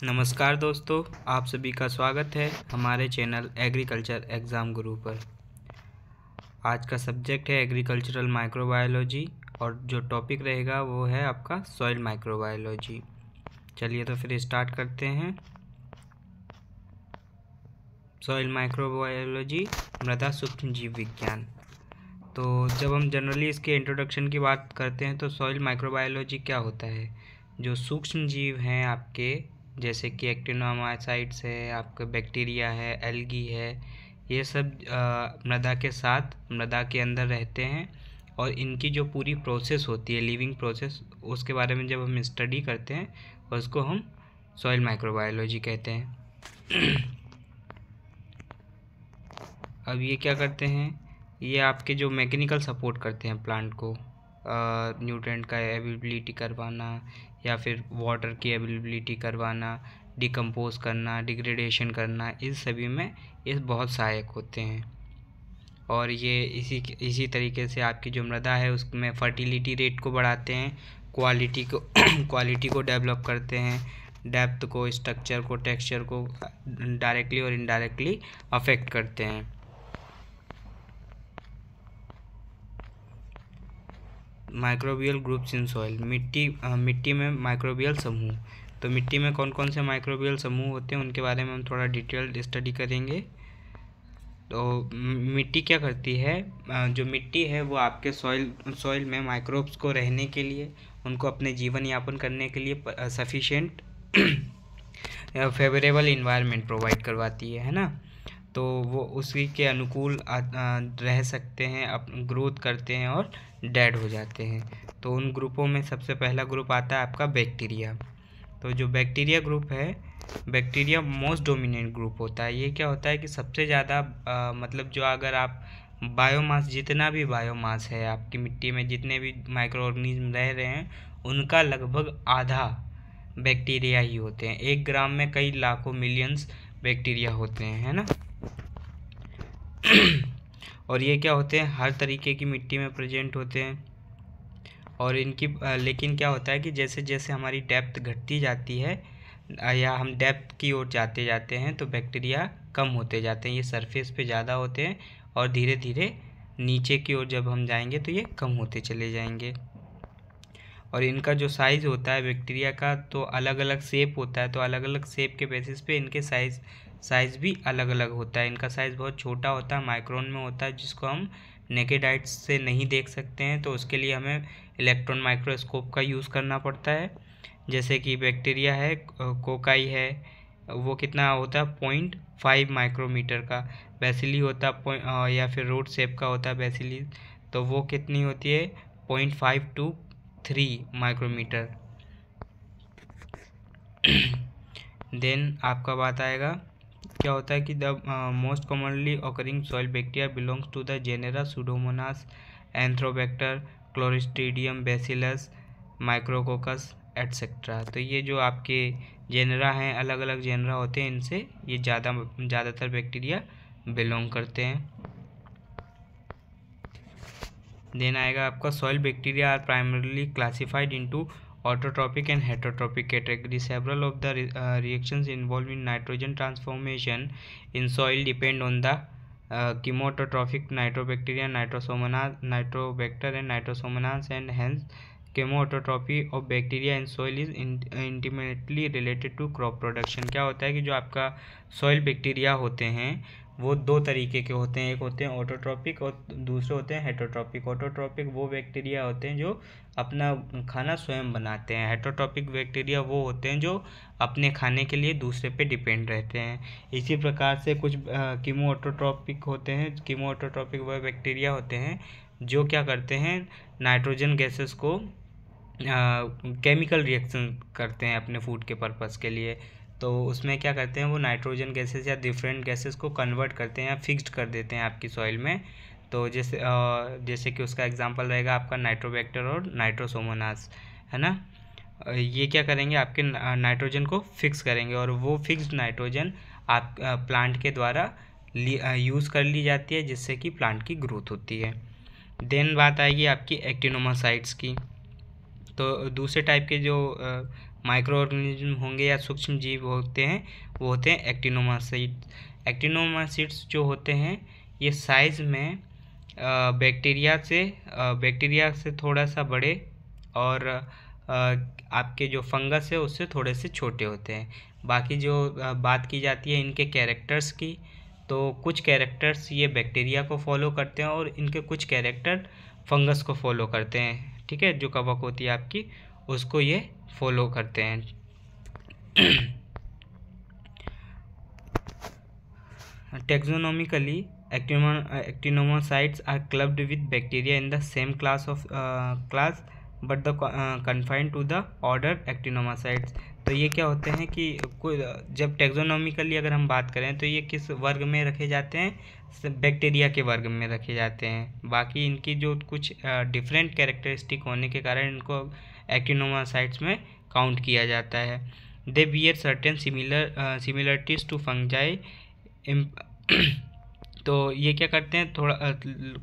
नमस्कार दोस्तों, आप सभी का स्वागत है हमारे चैनल एग्रीकल्चर एग्ज़ाम गुरु पर। आज का सब्जेक्ट है एग्रीकल्चरल माइक्रोबायोलॉजी और जो टॉपिक रहेगा वो है आपका सॉइल माइक्रोबायोलॉजी। चलिए तो फिर स्टार्ट करते हैं। सॉइल माइक्रोबायोलॉजी, मृदा सूक्ष्म जीव विज्ञान। तो जब हम जनरली इसके इंट्रोडक्शन की बात करते हैं तो सॉइल माइक्रोबायोलॉजी क्या होता है। जो सूक्ष्म जीव हैं आपके, जैसे कि एक्टिनोमाइसाइट्स है, आपका बैक्टीरिया है, एल्गी है, ये सब मृदा के साथ मृदा के अंदर रहते हैं और इनकी जो पूरी प्रोसेस होती है, लिविंग प्रोसेस, उसके बारे में जब हम स्टडी करते हैं उसको हम सॉइल माइक्रोबायोलॉजी कहते हैं। अब ये क्या करते हैं, ये आपके जो मैकेनिकल सपोर्ट करते हैं प्लांट को, न्यूट्रेंट का अवेलेबिलिटी करवाना या फिर वाटर की अवेलेबिलिटी करवाना, डिकम्पोज करना, डिग्रेडेशन करना, इस सभी में ये बहुत सहायक होते हैं। और ये इसी तरीके से आपकी जो मृदा है उसमें फर्टिलिटी रेट को बढ़ाते हैं, क्वालिटी को डेवलप करते हैं, डेप्थ को, स्ट्रक्चर को, टेक्सचर को डायरेक्टली और इनडायरेक्टली अफेक्ट करते हैं। माइक्रोबियल ग्रुप्स इन सॉइल, मिट्टी में माइक्रोबियल समूह। तो मिट्टी में कौन कौन से माइक्रोबियल समूह होते हैं उनके बारे में हम थोड़ा डिटेल्ड स्टडी करेंगे। तो मिट्टी क्या करती है, जो मिट्टी है वो आपके सॉइल में माइक्रोब्स को रहने के लिए, उनको अपने जीवन यापन करने के लिए सफिशिएंट फेवरेबल इन्वायरमेंट प्रोवाइड करवाती है ना। तो वो उसी के अनुकूल रह सकते हैं, ग्रोथ करते हैं और डेड हो जाते हैं। तो उन ग्रुपों में सबसे पहला ग्रुप आता है आपका बैक्टीरिया। तो जो बैक्टीरिया ग्रुप है, बैक्टीरिया मोस्ट डोमिनेंट ग्रुप होता है। ये क्या होता है कि सबसे ज़्यादा मतलब जो अगर आप बायोमास, जितना भी बायोमास है आपकी मिट्टी में, जितने भी माइक्रो ऑर्गेनिज्म रह रहे हैं उनका लगभग आधा बैक्टीरिया ही होते हैं। 1 ग्राम में कई लाखों मिलियंस बैक्टीरिया होते हैं, है ना। और ये क्या होते हैं, हर तरीके की मिट्टी में प्रेजेंट होते हैं। और इनकी लेकिन क्या होता है कि जैसे जैसे हमारी डेप्थ घटती जाती है या हम डेप्थ की ओर जाते जाते हैं तो बैक्टीरिया कम होते जाते हैं। ये सरफेस पे ज़्यादा होते हैं और धीरे धीरे नीचे की ओर जब हम जाएंगे तो ये कम होते चले जाएंगे। और इनका जो साइज़ होता है बैक्टीरिया का, तो अलग अलग शेप होता है। तो अलग अलग शेप के बेसिस पे इनके साइज़ भी अलग अलग होता है। इनका साइज़ बहुत छोटा होता है, माइक्रोन में होता है, जिसको हम नेकेड आइज से नहीं देख सकते हैं। तो उसके लिए हमें इलेक्ट्रॉन माइक्रोस्कोप का यूज़ करना पड़ता है। जैसे कि बैक्टीरिया है, कोकाई है, वो कितना होता है 0.5 माइक्रोमीटर का। बेसिली होता है या फिर रोड शेप का होता है बेसिली, तो वो कितनी होती है 0.5 to 3 माइक्रोमीटर। देन आपका बात आएगा, क्या होता है कि the most commonly occurring soil bacteria belongs to the genera Pseudomonas, Arthrobacter, Clostridium, Bacillus, Micrococcus etcetera. तो ये जो आपके जेनेरा हैं, अलग अलग जेनेरा होते हैं, इनसे ये ज़्यादातर बैक्टीरिया बिलोंग करते हैं। देन आएगा आपका soil bacteria are primarily classified into autotrophic and heterotrophic category. Several of the reactions involved in nitrogen transformation in soil depend on the chemotrophic nitrobacteria, nitrobacter and nitrosomonas, and hence chemotrophy of bacteria in soil is intimately related to crop production. क्या होता है कि जो आपका soil bacteria होते हैं वो 2 तरीके के होते हैं। एक होते हैं ऑटोट्रॉपिक और दूसरे होते हैं हेटरोट्रॉपिक। ऑटोट्रॉपिक वो बैक्टीरिया होते हैं जो अपना खाना स्वयं बनाते हैं। हेटरोट्रॉपिक बैक्टीरिया वो होते हैं जो अपने खाने के लिए दूसरे पे डिपेंड रहते हैं। इसी प्रकार से कुछ कीमोऑटोट्रॉपिक होते हैं। कीमोऑटोट्रॉपिक वो बैक्टीरिया होते हैं जो क्या करते हैं, नाइट्रोजन गैसेस को केमिकल रिएक्शन करते हैं अपने फूड के पर्पस के लिए। तो उसमें क्या करते हैं, वो नाइट्रोजन गैसेस या डिफरेंट गैसेस को कन्वर्ट करते हैं या फिक्स्ड कर देते हैं आपकी सॉइल में। तो जैसे कि उसका एग्जांपल रहेगा आपका नाइट्रोबैक्टर और नाइट्रोसोमोनास, है ना। ये क्या करेंगे, आपके नाइट्रोजन को फिक्स करेंगे और वो फिक्स्ड नाइट्रोजन आप प्लांट के द्वारा यूज़ कर ली जाती है, जिससे कि प्लांट की ग्रोथ होती है। देन बात आएगी आपकी एक्टिनोमासाइट्स की। तो दूसरे टाइप के जो माइक्रो ऑर्गेनिज्म होंगे या सूक्ष्म जीव होते हैं वो होते हैं एक्टिनोमाइसीट्स। एक्टिनोमाइसीट्स जो होते हैं ये साइज़ में बैक्टीरिया से थोड़ा सा बड़े और आपके जो फंगस है उससे थोड़े से छोटे होते हैं। बाकी जो बात की जाती है इनके कैरेक्टर्स की, तो कुछ कैरेक्टर्स ये बैक्टीरिया को फॉलो करते हैं और इनके कुछ कैरेक्टर फंगस को फॉलो करते हैं। ठीक है, जो कवक होती है आपकी उसको ये फॉलो करते हैं। Taxonomically actinomycetes are clubbed with bacteria in the same class but the confined to the order actinomycetes। तो ये क्या होते हैं कि जब टेक्सोनॉमिकली अगर हम बात करें तो ये किस वर्ग में रखे जाते हैं, बैक्टीरिया के वर्ग में रखे जाते हैं। बाकी इनकी जो कुछ डिफरेंट कैरेक्टरिस्टिक होने के कारण इनको एक्टिनोमाइसीट्स में काउंट किया जाता है। They bear certain similarities to fungi. तो ये क्या करते हैं, थोड़ा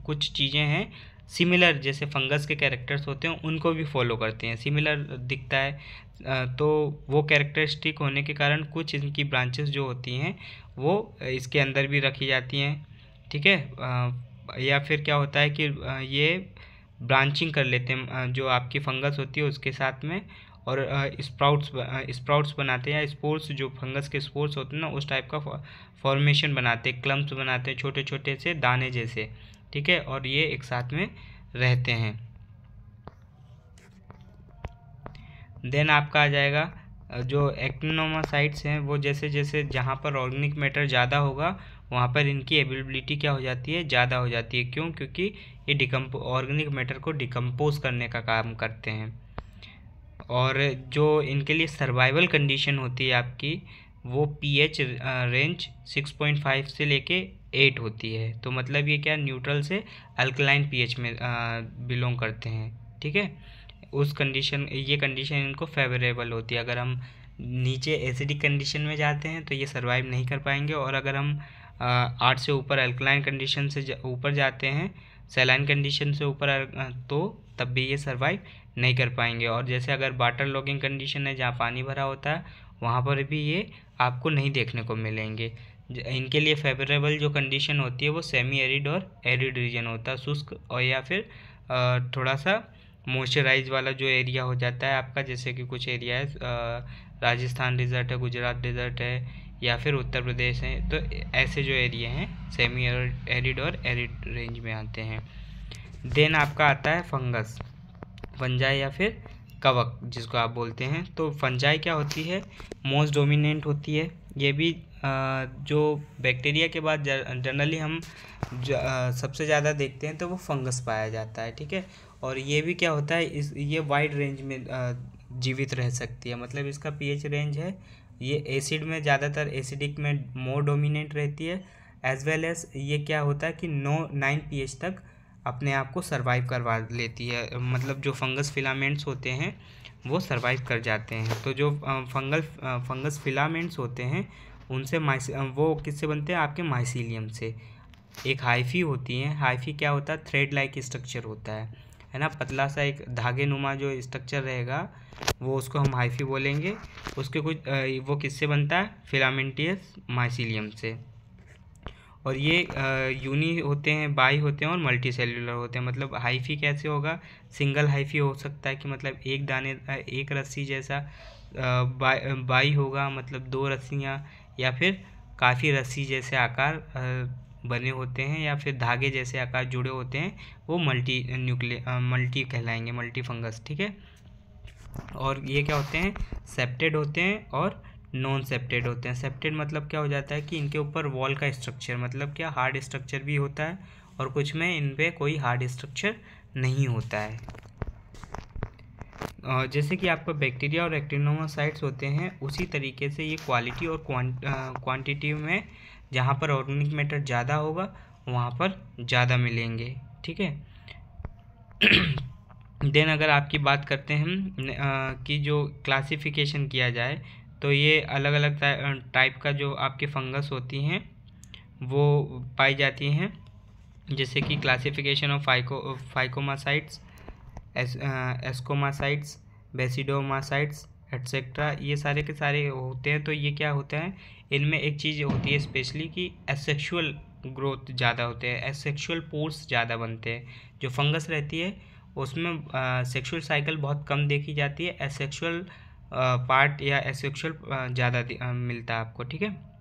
कुछ चीज़ें हैं सिमिलर, जैसे फंगस के कैरेक्टर्स होते हैं उनको भी फॉलो करते हैं, सिमिलर दिखता है तो वो कैरेक्टरिस्टिक होने के कारण कुछ इनकी ब्रांचेस जो होती हैं वो इसके अंदर भी रखी जाती हैं। ठीक है, या फिर क्या होता है कि ये ब्रांचिंग कर लेते हैं जो आपकी फंगस होती है उसके साथ में, और स्प्राउट्स बनाते हैं या स्पोर्स, जो फंगस के स्पोर्स होते हैं ना उस टाइप का फॉर्मेशन बनाते हैं, क्लम्प्स बनाते हैं छोटे छोटे से दाने जैसे। ठीक है, और ये एक साथ में रहते हैं। देन आपका आ जाएगा जो एक्टिनोमाइसीट्स हैं वो जैसे जैसे जहाँ पर ऑर्गेनिक मैटर ज़्यादा होगा वहाँ पर इनकी एबिलिटी क्या हो जाती है, ज़्यादा हो जाती है। क्यों? क्योंकि ये ऑर्गेनिक मैटर को डिकम्पोज करने का काम करते हैं। और जो इनके लिए सर्वाइवल कंडीशन होती है आपकी वो पीएच रेंज 6.5 से लेके 8 होती है। तो मतलब ये क्या, न्यूट्रल से अल्कलाइन पीएच में बिलोंग करते हैं। ठीक है, ये कंडीशन इनको फेवरेबल होती है। अगर हम नीचे एसिडिक कंडीशन में जाते हैं तो ये सर्वाइव नहीं कर पाएंगे, और अगर हम 8 से ऊपर अल्कलाइन कंडीशन से ऊपर जाते हैं, सैलाइन कंडीशन से ऊपर, तो तब भी ये सर्वाइव नहीं कर पाएंगे। और जैसे अगर वाटर लॉगिंग कंडीशन है जहाँ पानी भरा होता है वहाँ पर भी ये आपको नहीं देखने को मिलेंगे। इनके लिए फेवरेबल जो कंडीशन होती है वो सेमी एरिड और एरिड रीजन होता है, शुष्क और या फिर थोड़ा सा मॉइस्चराइज वाला जो एरिया हो जाता है आपका, जैसे कि कुछ एरिया है राजस्थान डिज़र्ट है, गुजरात डिज़र्ट है या फिर उत्तर प्रदेश है, तो ऐसे जो एरिया हैं सेमी एरिड और एरिड रेंज में आते हैं। देन आपका आता है फंगस, फंजाई या फिर कवक जिसको आप बोलते हैं। तो फंजाई क्या होती है, मोस्ट डोमिनेंट होती है। ये भी जो बैक्टीरिया के बाद जनरली हम सबसे ज़्यादा देखते हैं तो वो फंगस पाया जाता है। ठीक है, और ये भी क्या होता है, ये वाइड रेंज में जीवित रह सकती है। मतलब इसका पीएच रेंज है, ये एसिड में ज़्यादातर एसिडिक में मोर डोमिनेंट रहती है, एज वेल एज ये क्या होता है कि 9 पीएच तक अपने आप को सर्वाइव करवा लेती है। मतलब जो फंगस फिलामेंट्स होते हैं वो सर्वाइव कर जाते हैं। तो जो फंगस फिलामेंट्स होते हैं उनसे वो किससे बनते हैं, आपके माइसीलियम से। एक हाइफी होती है, हाइफी क्या होता है, थ्रेड लाइक स्ट्रक्चर होता है ना, पतला सा एक धागे नुमा जो स्ट्रक्चर रहेगा वो उसको हम हाइफी बोलेंगे। उसके कुछ वो किससे बनता है, फिलामेंटियस माइसीलियम से। और ये यूनी होते हैं, बाई होते हैं और मल्टी सेल्यूलर होते हैं। मतलब हाइफी कैसे होगा, सिंगल हाइफी हो सकता है कि मतलब एक रस्सी जैसा, बाई होगा मतलब 2 रस्सियाँ, या फिर काफ़ी रस्सी जैसे आकार बने होते हैं, या फिर धागे जैसे आकार जुड़े होते हैं, वो मल्टी कहलाएंगे, मल्टी फंगस। ठीक है, और ये क्या होते हैं, सेप्टेड होते हैं और नॉन सेप्टेड होते हैं। सेप्टेड मतलब क्या हो जाता है कि इनके ऊपर वॉल का स्ट्रक्चर, मतलब क्या हार्ड स्ट्रक्चर भी होता है, और कुछ में इन पे कोई हार्ड स्ट्रक्चर नहीं होता है। जैसे कि आपका बैक्टीरिया और एक्टिनोमाइसीट्स होते हैं उसी तरीके से ये क्वालिटी और क्वांटिटी में जहाँ पर ऑर्गेनिक मैटर ज़्यादा होगा वहाँ पर ज़्यादा मिलेंगे। ठीक है, देन अगर आपकी बात करते हैं हम कि जो क्लासिफिकेशन किया जाए तो ये अलग अलग टाइप का जो आपके फंगस होती हैं वो पाई जाती हैं। जैसे कि क्लासिफिकेशन ऑफ फाइकोमासाइट्स, एस्कोमासाइट्स, बेसिडोमासाइट्स एट्सेट्रा, ये सारे के सारे होते हैं। तो ये क्या होता है, इनमें एक चीज़ होती है स्पेशली कि एसेक्सुअल ग्रोथ ज़्यादा होते हैं, एसेक्सुअल पोर्स ज़्यादा बनते हैं। जो फंगस रहती है उसमें सेक्सुअल साइकिल बहुत कम देखी जाती है, एसेक्सुअल पार्ट या एसेक्सुअल ज़्यादा मिलता है आपको, ठीक है।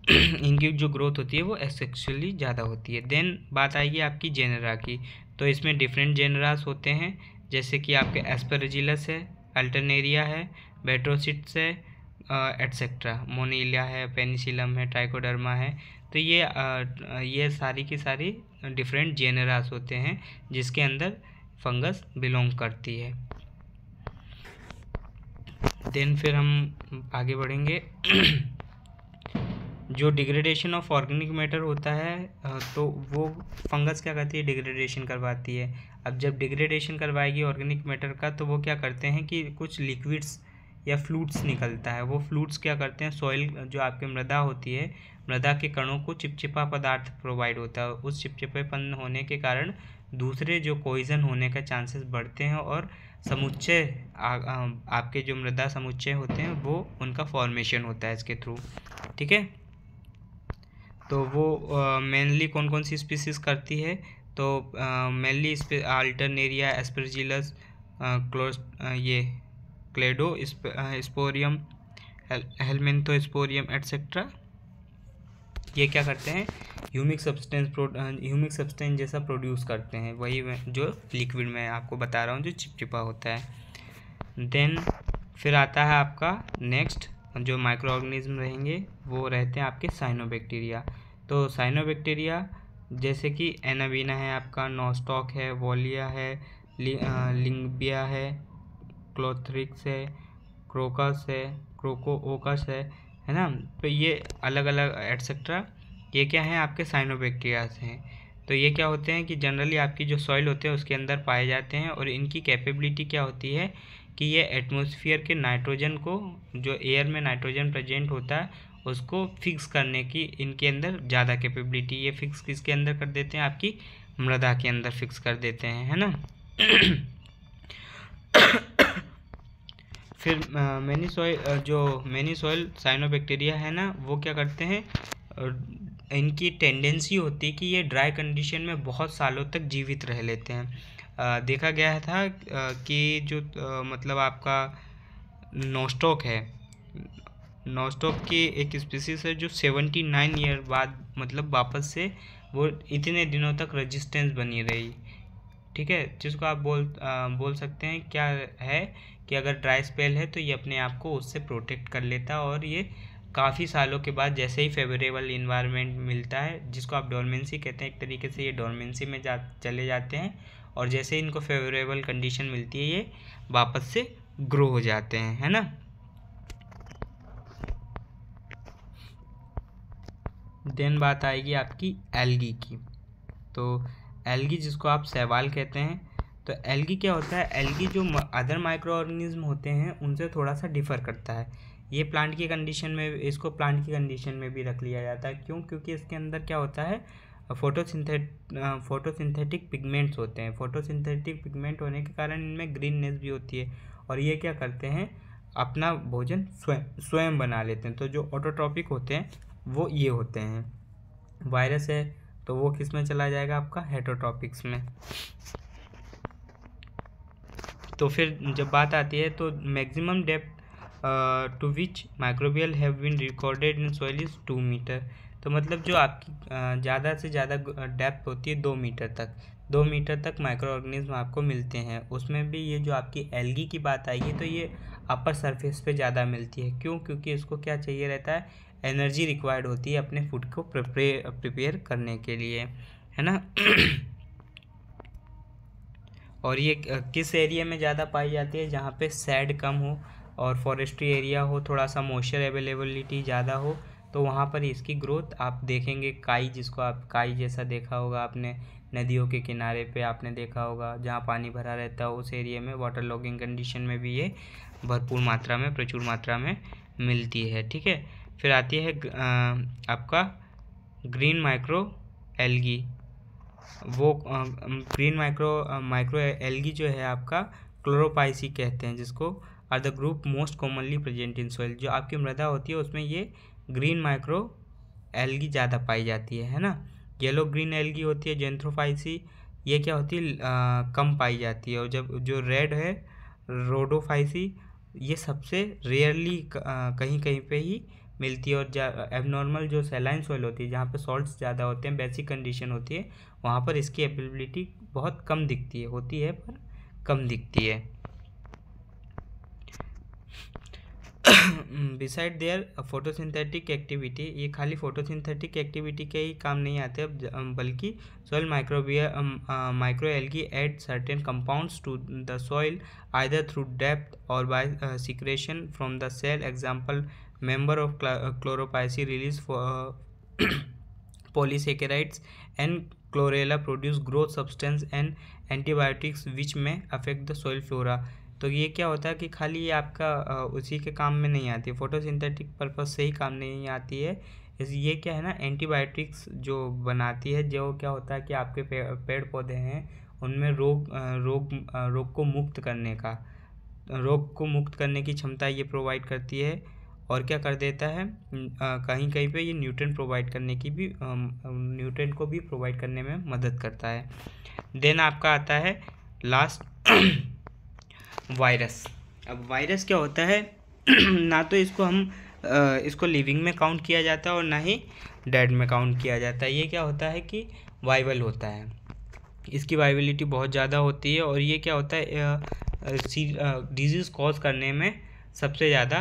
इनकी जो ग्रोथ होती है वो एसेक्सुअली ज़्यादा होती है। देन बात आएगी आपकी जेनरा की। तो इसमें डिफरेंट जेनरास होते हैं, जैसे कि आपके एस्परजिलस है, अल्टरनेरिया है, बेट्रोसिट्स है, एट्सेट्रा, मोनीलिया है, पेनिसिलम है, ट्राइकोडर्मा है। तो ये सारी की सारी डिफरेंट जेनरास होते हैं जिसके अंदर फंगस बिलोंग करती है। देन फिर हम आगे बढ़ेंगे। जो डिग्रेडेशन ऑफ ऑर्गेनिक मैटर होता है तो वो फंगस क्या करती है, डिग्रेडेशन करवाती है। अब जब डिग्रेडेशन करवाएगी ऑर्गेनिक मैटर का, तो वो क्या करते हैं कि कुछ लिक्विड्स या फ्लूइड्स निकलता है। वो फ्लूइड्स क्या करते हैं, सॉइल जो आपकी मृदा होती है, मृदा के कणों को चिपचिपा पदार्थ प्रोवाइड होता है। उस चिपचिपेपन होने के कारण दूसरे जो पॉइजन होने का चांसेस बढ़ते हैं और समुच्चय आपके जो मृदा समुच्चय होते हैं वो उनका फॉर्मेशन होता है इसके थ्रू, ठीक है। तो वो मेनली कौन कौन सी स्पीसीज करती है, तो मेनली अल्टरनेरिया, एस्परजिलस, ये क्लेडो स्पोरियम, हेलमिंथोस्पोरियम एट्सेट्रा, ये क्या करते हैं, ह्यूमिक सब्सटेंस जैसा प्रोड्यूस करते हैं, वही जो लिक्विड मैं आपको बता रहा हूँ जो चिपचिपा होता है। देन फिर आता है आपका नेक्स्ट जो माइक्रो ऑर्गेनिज्म रहेंगे, वो रहते हैं आपके साइनोबैक्टीरिया। तो साइनोबैक्टीरिया जैसे कि एनाबीना है आपका, नोस्टॉक है, वोलिया है, लिंगबिया है, क्लोथ्रिक्स है, क्रोकस है, क्रोकोओकस है ना। तो ये अलग अलग एट्सेट्रा, ये क्या है आपके साइनोबैक्टीरियाज हैं। तो ये क्या होते हैं कि जनरली आपकी जो सॉइल होते हैं उसके अंदर पाए जाते हैं, और इनकी कैपेबिलिटी क्या होती है कि ये एटमॉस्फेयर के नाइट्रोजन को, जो एयर में नाइट्रोजन प्रेजेंट होता है उसको फिक्स करने की इनके अंदर ज़्यादा कैपेबिलिटी। ये फिक्स किसके अंदर कर देते हैं, आपकी मृदा के अंदर फिक्स कर देते हैं, है ना। फिर मैनी सॉइल साइनोबैक्टीरिया है ना, वो क्या करते हैं, इनकी टेंडेंसी होती है कि ये ड्राई कंडीशन में बहुत सालों तक जीवित रह लेते हैं। देखा गया था कि जो मतलब आपका नोस्टॉक है, नोस्टॉक की एक स्पीसीज है जो 79 ईयर बाद मतलब वापस से वो इतने दिनों तक रेजिस्टेंस बनी रही, ठीक है। जिसको आप बोल सकते हैं क्या है कि अगर ड्राई स्पेल है तो ये अपने आप को उससे प्रोटेक्ट कर लेता, और ये काफ़ी सालों के बाद जैसे ही फेवरेबल इन्वायरमेंट मिलता है, जिसको आप डोरमेंसी कहते हैं, एक तरीके से ये डोरमेंसी में चले जाते हैं, और जैसे इनको फेवरेबल कंडीशन मिलती है ये वापस से ग्रो हो जाते हैं, है ना। देन बात आएगी आपकी एल्गी की। तो एल्गी जिसको आप शैवाल कहते हैं, तो एल्गी क्या होता है, एल्गी जो अदर माइक्रो ऑर्गेनिज्म होते हैं उनसे थोड़ा सा डिफ़र करता है। ये प्लांट की कंडीशन में, इसको प्लांट की कंडीशन में भी रख लिया जाता है। क्यों? क्योंकि इसके अंदर क्या होता है, फोटोसिंथेटिक पिगमेंट्स होते हैं। फोटोसिंथेटिक पिगमेंट होने के कारण इनमें ग्रीननेस भी होती है, और ये क्या करते हैं, अपना भोजन स्वयं बना लेते हैं। तो जो ऑटोट्रॉपिक होते हैं वो ये होते हैं। वायरस है तो वो किस में चला जाएगा, आपका हेटरोट्रॉपिक्स में। तो फिर जब बात आती है तो maximum depth to which microbial have been recorded in soil is 2 metre. तो मतलब जो आपकी ज़्यादा से ज़्यादा डेप्थ होती है 2 मीटर तक, 2 मीटर तक माइक्रो ऑर्गेनिज्म आपको मिलते हैं। उसमें भी ये जो आपकी एल्गी की बात आएगी तो ये अपर सरफेस पे ज़्यादा मिलती है। क्यों? क्योंकि इसको क्या चाहिए रहता है, एनर्जी रिक्वायर्ड होती है अपने फूड को प्रिपेयर करने के लिए, है ना। और ये किस एरिया में ज़्यादा पाई जाती है, जहाँ पे सैड कम हो और फॉरेस्ट्री एरिया हो, थोड़ा सा मॉइस्चर अवेलेबिलिटी ज़्यादा हो, तो वहाँ पर इसकी ग्रोथ आप देखेंगे। काई, जिसको आप काई जैसा देखा होगा आपने, नदियों के किनारे पे आपने देखा होगा, जहाँ पानी भरा रहता है उस एरिया में वाटर लॉगिंग कंडीशन में भी ये भरपूर मात्रा में, प्रचुर मात्रा में मिलती है, ठीक है। फिर आती है आपका ग्रीन माइक्रो एल्गी। वो ग्रीन माइक्रो एल्गी जो है आपका क्लोरोपाइसी कहते हैं, जिसको are the group most commonly present in soil. जो आपकी मृदा होती है उसमें ये ग्रीन माइक्रो एल्गी ज़्यादा पाई जाती है ना। येलो ग्रीन एल्गी होती है जेंथ्रोफाइसी, ये क्या होती है कम पाई जाती है। और जब जो रेड है रोडोफाइसी, ये सबसे रेयरली कहीं कहीं पे ही मिलती है। और एबनॉर्मल जो सैलाइन सॉइल होती है जहाँ पे सॉल्ट्स ज़्यादा होते हैं, बेसिक कंडीशन होती है, वहाँ पर इसकी अवेलेबिलिटी बहुत कम दिखती है, होती है पर कम दिखती है। बिसाइड देयर फोटोसिंथेटिक एक्टिविटी, ये खाली फोटोसिंथेटिक एक्टिविटी के ही काम नहीं आते अब, बल्कि soil micro algae add certain compounds to the soil either through depth और by secretion from the cell. Example member of Chlorophyceae release polysaccharides and chlorella produce growth substance and antibiotics which may affect the soil flora। तो ये क्या होता है कि खाली ये आपका उसी के काम में नहीं आती है, फोटोसिंथेटिक पर्पज से ही काम नहीं आती है। ये क्या है ना, एंटीबायोटिक्स जो बनाती है, जो क्या होता है कि आपके पेड़ पौधे हैं उनमें रोग को मुक्त करने की क्षमता ये प्रोवाइड करती है। और क्या कर देता है, कहीं कहीं पे ये न्यूट्रिएंट प्रोवाइड करने की भी न्यूट्रिएंट को भी प्रोवाइड करने में मदद करता है। देन आपका आता है लास्ट वायरस। अब वायरस क्या होता है ना तो इसको लिविंग में काउंट किया जाता है और ना ही डेड में काउंट किया जाता है। ये क्या होता है कि वाइबल होता है, इसकी वाइबिलिटी बहुत ज़्यादा होती है। और ये क्या होता है, डिजीज़ कॉज करने में सबसे ज़्यादा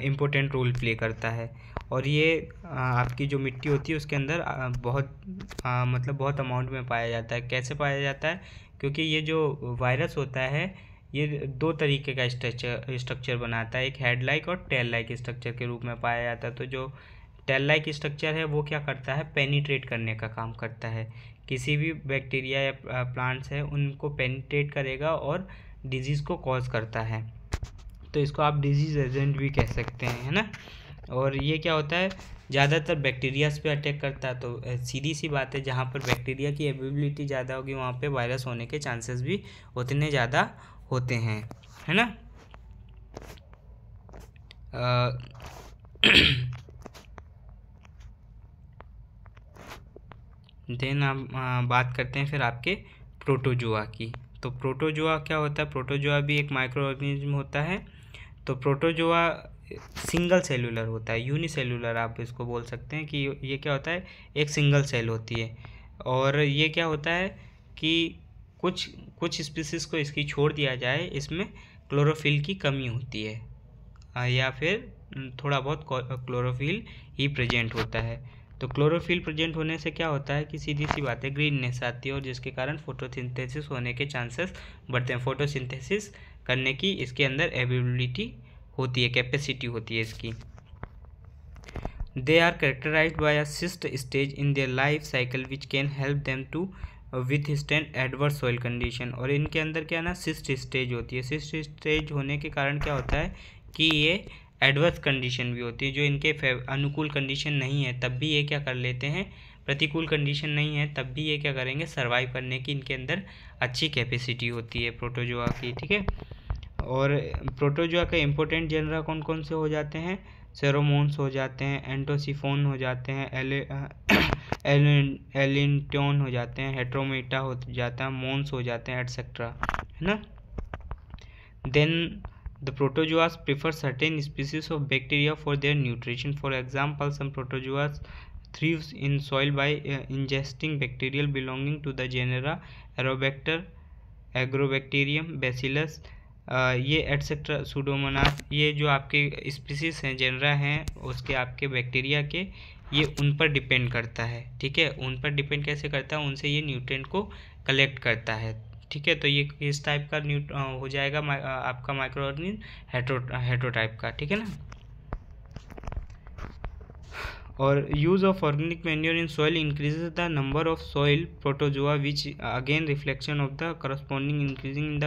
इम्पोर्टेंट रोल प्ले करता है। और ये आपकी जो मिट्टी होती है उसके अंदर बहुत अमाउंट में पाया जाता है। कैसे पाया जाता है, क्योंकि ये जो वायरस होता है ये दो तरीके का स्ट्रक्चर बनाता है, एक हेड लाइक और टेल लाइक स्ट्रक्चर के रूप में पाया जाता है। तो जो टेल लाइक स्ट्रक्चर है वो क्या करता है, पेनिट्रेट करने का काम करता है। किसी भी बैक्टीरिया या प्लांट्स है उनको पेनिट्रेट करेगा और डिजीज़ को कॉज करता है, तो इसको आप डिजीज़ एजेंट भी कह सकते हैं, है ना। और ये क्या होता है, ज़्यादातर बैक्टीरियाज पे अटैक करता है। तो सीधी सी बात है, जहाँ पर बैक्टीरिया की एबिलिटी ज़्यादा होगी वहाँ पे वायरस होने के चांसेस भी उतने ज़्यादा होते हैं, है ना। देन आप बात करते हैं फिर आपके प्रोटोजोआ की। तो प्रोटोजोआ क्या होता है, प्रोटोजोआ भी एक माइक्रो ऑर्गेनिज्म होता है। तो प्रोटोजोआ सिंगल सेलुलर होता है, यूनिसेलुलर आप इसको बोल सकते हैं कि ये क्या होता है, एक सिंगल सेल होती है। और ये क्या होता है कि कुछ स्पीसीज़ को इसकी छोड़ दिया जाए, इसमें क्लोरोफिल की कमी होती है या फिर थोड़ा बहुत क्लोरोफिल ही प्रेजेंट होता है। तो क्लोरोफिल प्रेजेंट होने से क्या होता है कि सीधी सी बात है, ग्रीननेस आती है और जिसके कारण फोटोसिंथेसिस होने के चांसेस बढ़ते हैं। फोटोसिंथेसिस करने की इसके अंदर एबिलिटी होती है, कैपेसिटी होती है इसकी। They are characterised by a cyst stage in their life cycle which can help them to withstand adverse soil condition. और इनके अंदर क्या है ना, सिस्ट स्टेज होती है। सिस्ट स्टेज होने के कारण क्या होता है कि ये एडवर्स कंडीशन भी होती है, जो इनके अनुकूल कंडीशन नहीं है तब भी ये क्या कर लेते हैं, प्रतिकूल कंडीशन नहीं है तब भी ये क्या करेंगे, सर्वाइव करने की इनके अंदर अच्छी कैपेसिटी होती है प्रोटोजोआ की, ठीक है। और प्रोटोजोआ का इम्पोर्टेंट जेनरा कौन कौन से हो जाते हैं, सेरोमोन्स हो जाते हैं, एंटोसिफोन हो जाते हैं, एलिंटोन हो जाते हैं, हेट्रोमेटा हो जाता है, मोन्स हो जाते हैं, एटसेट्रा, है ना। Then the protozoas prefer certain species of bacteria for their nutrition. For example, some protozoas thrives in soil by ingesting bacterial belonging to the genera Aerobacter, Agrobacterium, Bacillus, ये एटसेट्रा, सूडोमोनास, ये जो आपके species हैं, genre हैं उसके आपके bacteria के, ये उन पर डिपेंड करता है, ठीक है। उन पर डिपेंड कैसे करता है, उनसे ये न्यूट्रिएंट को कलेक्ट करता है, ठीक है। तो ये इस टाइप का हो जाएगा आपका माइक्रो ऑर्गेनिज्म हेट्रोटाइप का, ठीक है ना। और use of organic manure in soil increases the number of soil protozoa which again reflection of the corresponding increasing in the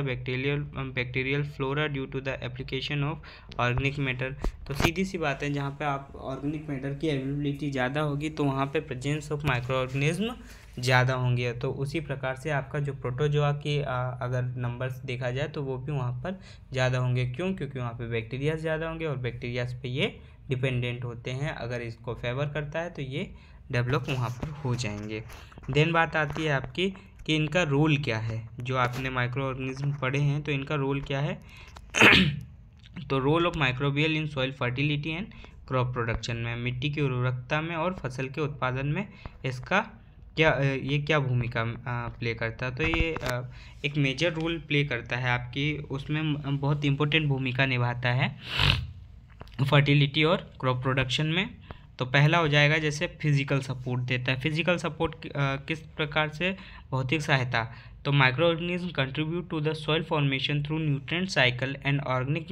bacterial flora due to the application of organic matter. तो सीधी सी बात है, जहाँ पे आप ऑर्गेनिक मैटर की availability ज़्यादा होगी तो वहाँ पे प्रेजेंस ऑफ माइक्रो ऑर्गेनिज्म ज़्यादा होंगे। तो उसी प्रकार से आपका जो प्रोटोजोआ की अगर नंबर्स देखा जाए तो वो भी वहाँ पर ज़्यादा होंगे। क्यों? क्योंकि वहाँ पे बैक्टीरियाज ज़्यादा होंगे और बैक्टीरियाज पे ये डिपेंडेंट होते हैं। अगर इसको फेवर करता है तो ये डेवलप वहाँ पर हो जाएंगे। देन बात आती है आपकी कि इनका रोल क्या है। जो आपने माइक्रो ऑर्गेनिज्म पढ़े हैं तो इनका रोल क्या है तो role of microbial in soil fertility and crop production में, मिट्टी की उर्वरकता में और फसल के उत्पादन में इसका क्या भूमिका प्ले करता है। तो ये एक मेजर रोल प्ले करता है आपकी, उसमें बहुत इम्पोर्टेंट भूमिका निभाता है फर्टिलिटी और क्रॉप प्रोडक्शन में। तो पहला हो जाएगा जैसे फिजिकल सपोर्ट देता है। फिजिकल सपोर्ट किस प्रकार से? भौतिक सहायता। तो micro organism contribute to the soil formation through nutrient cycle and organic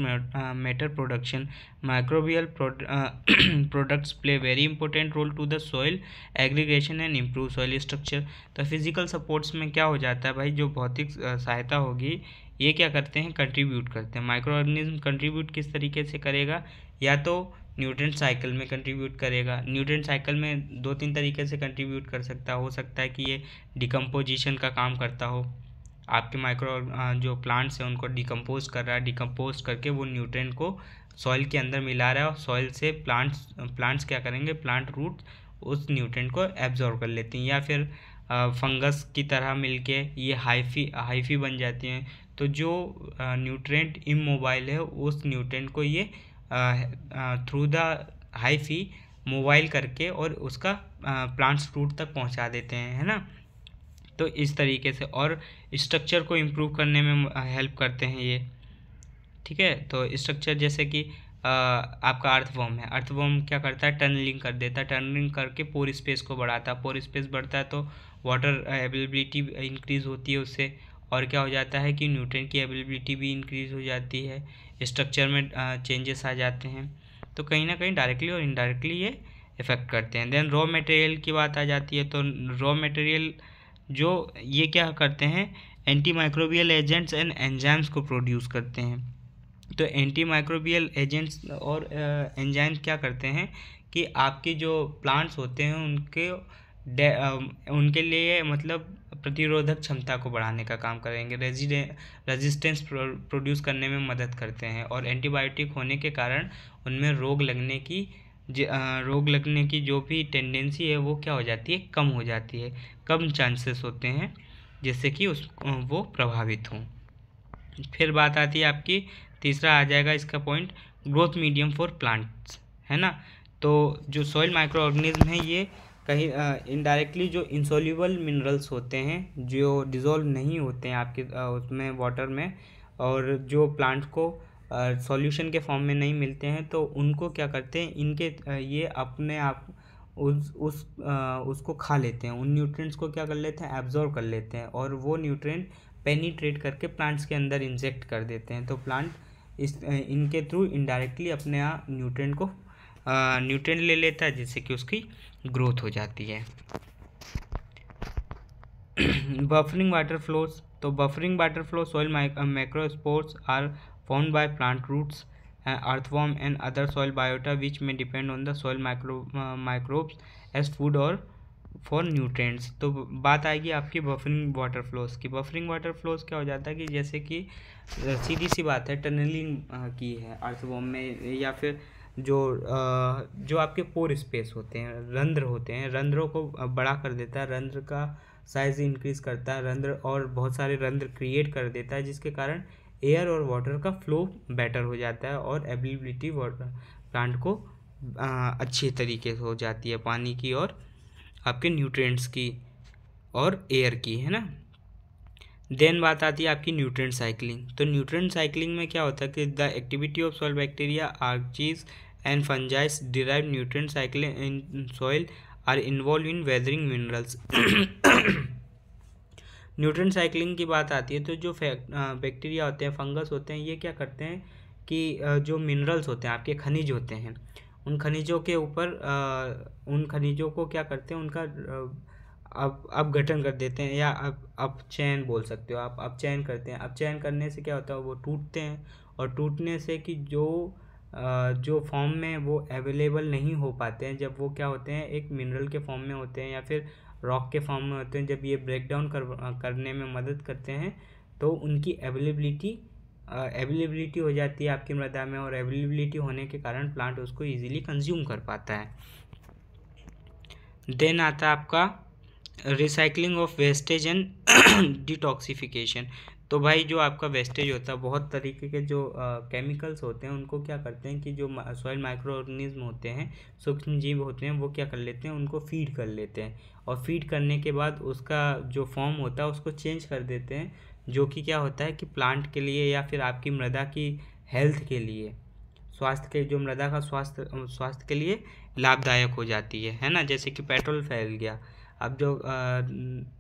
matter production. Microbial products play very important role to the soil aggregation and improve soil structure. तो physical supports में क्या हो जाता है भाई, जो भौतिक सहायता होगी ये क्या करते हैं, कंट्रीब्यूट करते हैं। माइक्रो ऑर्गेनिज्म कंट्रीब्यूट किस तरीके से करेगा? या तो न्यूट्रिएंट साइकिल में कंट्रीब्यूट करेगा। न्यूट्रिएंट साइकिल में 2-3 तरीके से कंट्रीब्यूट कर सकता हो सकता है कि ये डिकम्पोजिशन का काम करता हो। आपके माइक्रो जो प्लांट्स हैं उनको डिकम्पोज कर रहा है, डिकम्पोज करके वो न्यूट्रिएंट को सॉइल के अंदर मिला रहा है और सॉइल से प्लांट्स क्या करेंगे, प्लांट रूट उस न्यूट्रिएंट को एब्जॉर्ब कर लेती हैं। या फिर फंगस की तरह मिलके ये हाइफी बन जाती हैं। तो जो न्यूट्रिएंट इमोबाइल है उस न्यूट्रिएंट को ये थ्रू द हाइफी मोबाइल करके और उसका प्लांट्स रूट तक पहुंचा देते हैं, है ना। तो इस तरीके से और स्ट्रक्चर को इम्प्रूव करने में हेल्प करते हैं ये, ठीक है। तो स्ट्रक्चर जैसे कि आपका अर्थवॉर्म है, अर्थवॉर्म क्या करता है, टनलिंग कर देता है, टनलिंग करके पोर स्पेस को बढ़ाता है, पोर स्पेस बढ़ता है तो वाटर अवेलेबिलिटी इंक्रीज होती है उससे, और क्या हो जाता है कि न्यूट्रिएंट की अवेलेबिलिटी भी इंक्रीज हो जाती है, स्ट्रक्चर में चेंजेस आ जाते हैं। तो कहीं ना कहीं डायरेक्टली और इनडायरेक्टली ये इफ़ेक्ट करते हैं। देन रॉ मटेरियल की बात आ जाती है। तो रॉ मटेरियल जो ये क्या करते हैं, anti microbial agents and enzymes को प्रोड्यूस करते हैं। तो एंटी माइक्रोबियल एजेंट्स और एंजाइम्स क्या करते हैं कि आपके जो प्लांट्स होते हैं उनके लिए मतलब प्रतिरोधक क्षमता को बढ़ाने का काम करेंगे, रेजिस्टेंस प्रोड्यूस करने में मदद करते हैं। और एंटीबायोटिक होने के कारण उनमें रोग लगने की जो भी टेंडेंसी है वो क्या हो जाती है, कम हो जाती है, कम चांसेस होते हैं जिससे कि वो प्रभावित हों। फिर बात आती है आपकी, तीसरा आ जाएगा इसका point, growth medium for plants, है ना। तो जो सॉइल माइक्रो ऑर्गेनिज्म है ये कहीं इनडायरेक्टली जो इंसॉल्युबल मिनरल्स होते हैं जो डिज़ोल्व नहीं होते हैं आपके उसमें वाटर में, और जो प्लांट को सॉल्यूशन के फॉर्म में नहीं मिलते हैं, तो उनको क्या करते हैं, इनके ये अपने आप उसको खा लेते हैं, उन न्यूट्रिएंट्स को क्या कर लेते हैं, एब्जॉर्ब कर लेते हैं, और वो न्यूट्रिएंट पेनिट्रेट करके प्लांट्स के अंदर इंजेक्ट कर देते हैं। तो प्लांट इनके थ्रू इनडायरेक्टली अपने न्यूट्रिएंट ले लेता है जिससे कि उसकी ग्रोथ हो जाती है। Buffering water flows. तो buffering water flow soil macrospores are found by plant roots, earthworm and other soil biota which may depend on the soil microbes as food or for nutrients. तो बात आएगी आपकी buffering water flows की। Buffering water flows क्या हो जाता है कि जैसे कि सीधी सी बात है, टनलिंग की है अर्थवॉर्म में, या फिर जो आपके पोर स्पेस होते हैं, रंध्र होते हैं, रंध्रों को बड़ा कर देता है, रंध्र का साइज इंक्रीज करता है, रंध्र और बहुत सारे रंध्र क्रिएट कर देता है जिसके कारण एयर और वाटर का फ्लो बेटर हो जाता है और अवेलेबिलिटी वाटर प्लांट को अच्छी तरीके से हो जाती है, पानी की और आपके न्यूट्रिएंट्स की और एयर की, है ना। देन बात आती है आपकी न्यूट्रिएंट साइक्लिंग। तो न्यूट्रिएंट साइक्लिंग में क्या होता है कि the activity of soil bacteria, archaea and fungi derive nutrient cycling in soil are involve in weathering minerals. Nutrient cycling की बात आती है तो जो बैक्टीरिया होते हैं, फंगस होते हैं, ये क्या करते हैं कि जो मिनरल्स होते हैं, आपके खनिज होते हैं, उन खनिजों के ऊपर उन खनिजों को क्या करते हैं, उनका अपघटन कर देते हैं, या अपचयन बोल सकते हो आप, अपचयन करते हैं। अपचयन करने से क्या होता है, वो टूटते हैं, और टूटने से कि जो फॉर्म में वो अवेलेबल नहीं हो पाते हैं, जब वो क्या होते हैं, एक मिनरल के फॉर्म में होते हैं या फिर रॉक के फॉर्म में होते हैं, जब ये ब्रेक डाउन करने में मदद करते हैं तो उनकी अवेलेबिलिटी हो जाती है आपकी मृदा में, और अवेलेबिलिटी होने के कारण प्लांट उसको ईजिली कंज्यूम कर पाता है। देन आता है आपका recycling of wastage and detoxification. तो भाई जो आपका वेस्टेज होता है, बहुत तरीके के जो केमिकल्स होते हैं उनको क्या करते हैं कि जो सॉइल माइक्रो ऑर्गेनिज्म होते हैं, सूक्ष्म जीव होते हैं, वो क्या कर लेते हैं, उनको फीड कर लेते हैं, और फीड करने के बाद उसका जो फॉर्म होता है उसको चेंज कर देते हैं, जो कि क्या होता है कि प्लांट के लिए या फिर आपकी मृदा की हेल्थ के लिए, स्वास्थ्य के, जो मृदा का स्वास्थ्य के लिए लाभदायक हो जाती है ना। जैसे कि पेट्रोल फैल गया, अब जो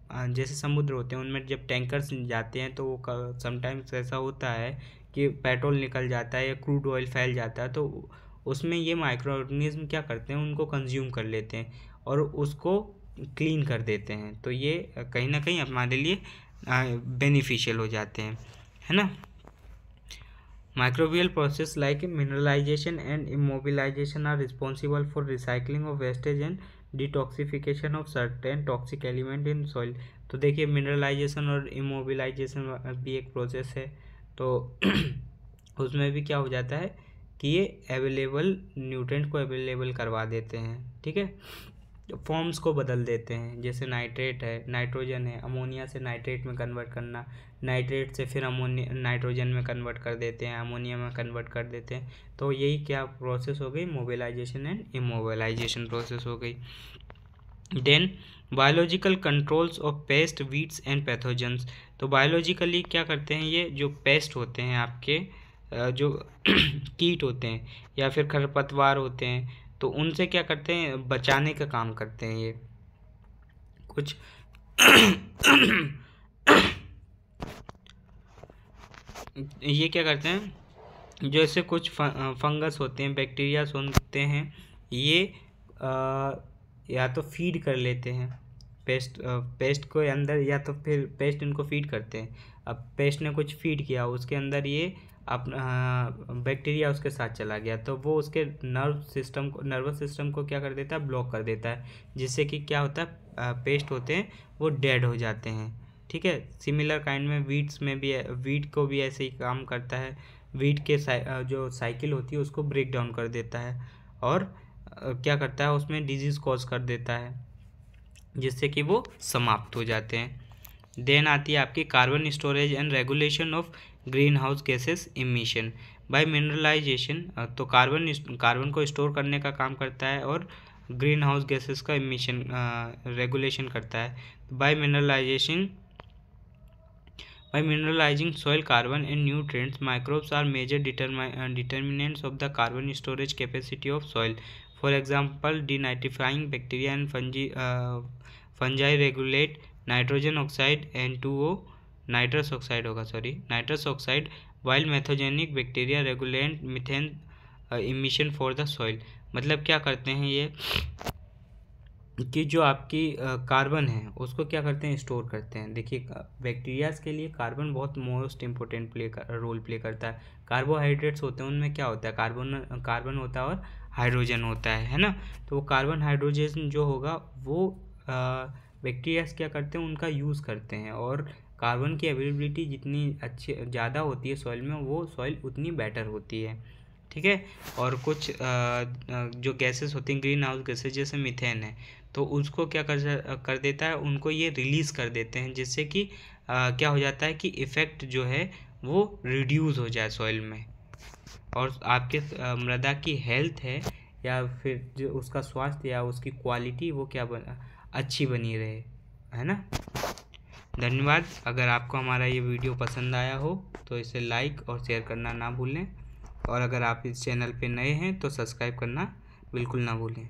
जैसे समुद्र होते हैं उनमें जब टैंकर्स जाते हैं तो वो समटाइम्स ऐसा होता है कि पेट्रोल निकल जाता है या क्रूड ऑयल फैल जाता है, तो उसमें ये माइक्रो ऑर्गेनिज्म क्या करते हैं, उनको कंज्यूम कर लेते हैं और उसको क्लीन कर देते हैं। तो ये कहीं ना कहीं हमारे लिए बेनिफिशियल हो जाते हैं, है ना। Microbial process like mineralization and immobilization are responsible for recycling of wastage and detoxification of certain toxic element in soil। तो देखिए मिनरलाइजेशन और इमोबिलाइजेशन भी एक प्रोसेस है, तो उसमें भी क्या हो जाता है कि ये अवेलेबल न्यूट्रेंट को अवेलेबल करवा देते हैं, ठीक है, फॉर्म्स को बदल देते हैं। जैसे नाइट्रेट है, नाइट्रोजन है, अमोनिया से नाइट्रेट में कन्वर्ट करना, नाइट्रेट से फिर अमोनिया नाइट्रोजन में कन्वर्ट कर देते हैं, अमोनिया में कन्वर्ट कर देते हैं। तो यही क्या प्रोसेस हो गई, मोबिलाइजेशन एंड इमोबिलाइजेशन प्रोसेस हो गई। Then biological controls of pest, weeds and pathogens. तो बायोलॉजिकली क्या करते हैं, ये जो पेस्ट होते हैं आपके, जो कीट होते हैं या फिर खरपतवार होते हैं, तो उनसे क्या करते हैं, बचाने का काम करते हैं ये कुछ ये क्या करते हैं, जैसे कुछ फंगस होते हैं, बैक्टीरिया होते हैं, ये या तो फीड कर लेते हैं पेस्ट को अंदर, या तो फिर पेस्ट इनको फीड करते हैं। अब पेस्ट ने कुछ फीड किया, उसके अंदर ये अपना बैक्टीरिया उसके साथ चला गया, तो वो उसके नर्वस सिस्टम को क्या कर देता है, ब्लॉक कर देता है, जिससे कि क्या होता है, पेस्ट होते हैं वो डेड हो जाते हैं, ठीक है। सिमिलर काइंड में वीड्स में भी, वीड को भी ऐसे ही काम करता है, वीड के जो साइकिल होती है उसको ब्रेक डाउन कर देता है, और क्या करता है, उसमें डिजीज़ कॉज कर देता है, जिससे कि वो समाप्त हो जाते हैं। देन आती है आपकी carbon storage and regulation of green house gases emission by mineralisation. तो कार्बन को स्टोर करने का काम करता है और ग्रीन हाउस गैसेस का इमिशन रेगुलेशन करता है। By mineralizing soil carbon and nutrients, microbes are major determinants of the carbon storage capacity of soil. For example, denitrifying bacteria and fungi regulate nitrogen oxide N2O nitrous oxide, while pathogenic bacteria regulate methane emission for the soil। मतलब क्या करते हैं ये कि जो आपकी carbon है उसको क्या करते हैं, स्टोर करते हैं। देखिए बैक्टीरियाज के लिए कार्बन बहुत मोस्ट इम्पोर्टेंट रोल प्ले करता है। कार्बोहाइड्रेट्स होते हैं उनमें क्या होता है, कार्बन होता है और हाइड्रोजन होता है ना। तो वो कार्बन हाइड्रोजन जो होगा वो बैक्टीरियाज क्या करते हैं, उनका यूज़ करते हैं, और कार्बन की अवेलेबिलिटी जितनी ज़्यादा होती है सॉइल में, वो सॉइल उतनी बेटर होती है, ठीक है। और कुछ जो गैसेस होती हैं, ग्रीन हाउस गैसेस, जैसे मीथेन है, तो उसको क्या कर देता है, उनको ये रिलीज़ कर देते हैं, जिससे कि क्या हो जाता है कि इफ़ेक्ट जो है वो रिड्यूस हो जाए सॉइल में, और आपके मृदा की हेल्थ है या फिर जो उसका स्वास्थ्य या उसकी क्वालिटी वो क्या अच्छी बनी रहे, है ना। धन्यवाद। अगर आपको हमारा ये वीडियो पसंद आया हो तो इसे लाइक और शेयर करना ना भूलें, और अगर आप इस चैनल पे नए हैं तो सब्सक्राइब करना बिल्कुल ना भूलें।